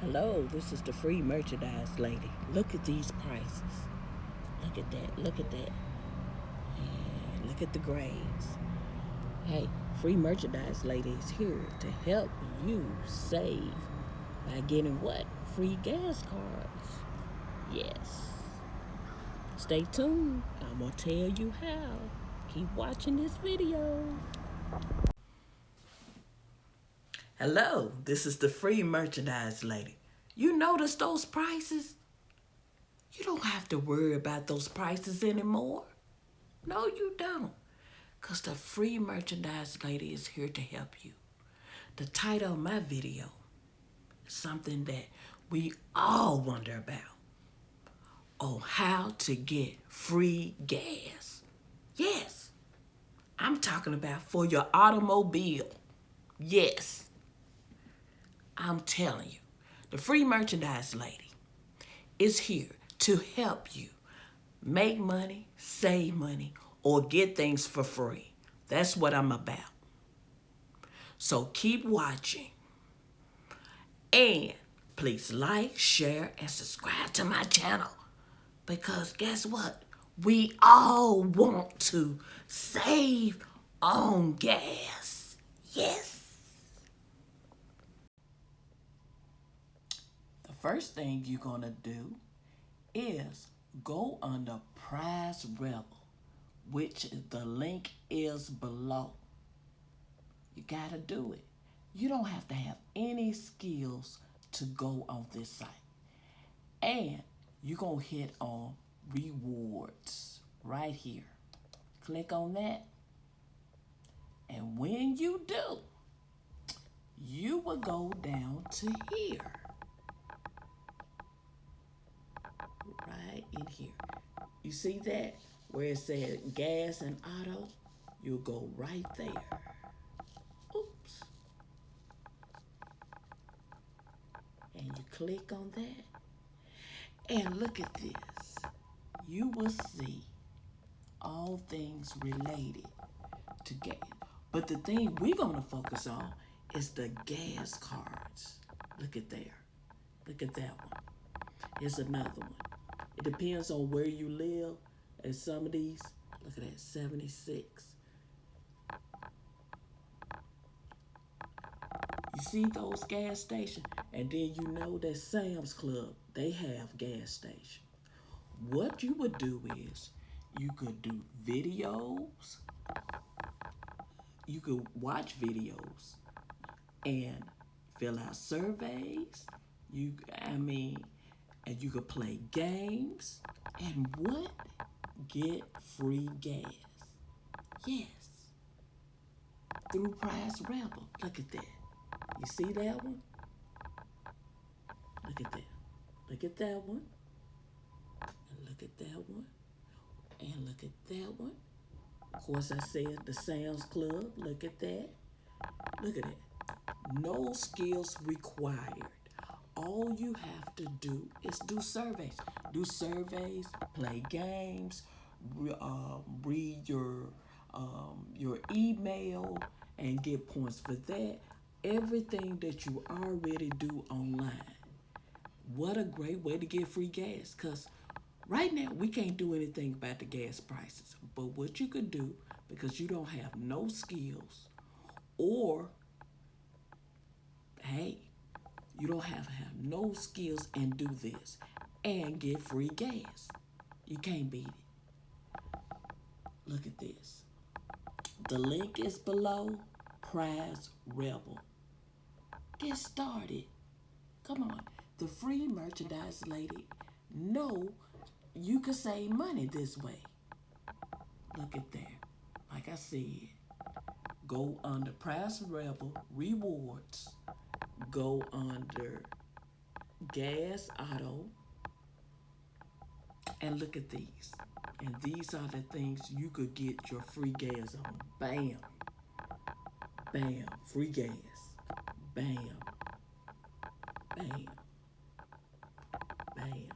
Hello, this is the free merchandise lady. Look at these prices. Look at that. Look at that. And look at the grades. Hey, free merchandise lady is here to help you save by getting what? Free gas cards. Yes. Stay tuned. I'm going to tell you how. Keep watching this video. Hello, this is the free merchandise lady. You notice those prices? You don't have to worry about those prices anymore. No, you don't. Because the free merchandise lady is here to help you. The title of my video is something that we all wonder about. On how to get free gas. Yes, I'm talking about for your automobile. Yes, I'm telling you. The free merchandise lady is here to help you make money, save money, or get things for free. That's what I'm about. So keep watching. And please like, share, and subscribe to my channel. Because guess what? We all want to save on gas. Yes. The first thing you're going to do is go under Price Rebel, which the link is below. You gotta do it. You don't have to have any skills to go on this site. And you're gonna hit on rewards right here. Click on that. And when you do, you will go down to here. Right in here. You see that? Where it says gas and auto? You'll go right there. Oops. And you click on that. And look at this. You will see all things related to gas. But the thing we're going to focus on is the gas cards. Look at there. Look at that one. Here's another one. It depends on where you live. And some of these, look at that, 76. You see those gas stations? And then you know that Sam's Club, they have gas stations. What you would do is you could do videos, you could watch videos and fill out surveys. And you could play games and what? Get free gas. Yes. Through Price Rebel. Look at that. You see that one? Look at that. Look at that one. And look at that one. And look at that one. Of course, I said the Sam's Club. Look at that. Look at it. No skills required. All you have to do is do surveys. Do surveys, play games, read your email, and get points for that. Everything that you already do online. What a great way to get free gas. Because right now, we can't do anything about the gas prices. But what you could do, because you don't have no skills, or, hey, you don't have to have no skills and do this and get free gas. You can't beat it. Look at this. The link is below. Price Rebel. Get started. Come on. The free merchandise lady know you can save money this way. Look at that. Like I said, go under Price Rebel rewards. Go under gas auto. And look at these. And these are the things you could get your free gas on. Bam. Bam. Free gas. Bam. Bam. Bam.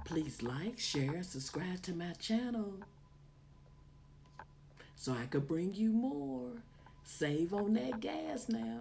Please like, share, and subscribe to my channel. so I could bring you more. Save on that gas now.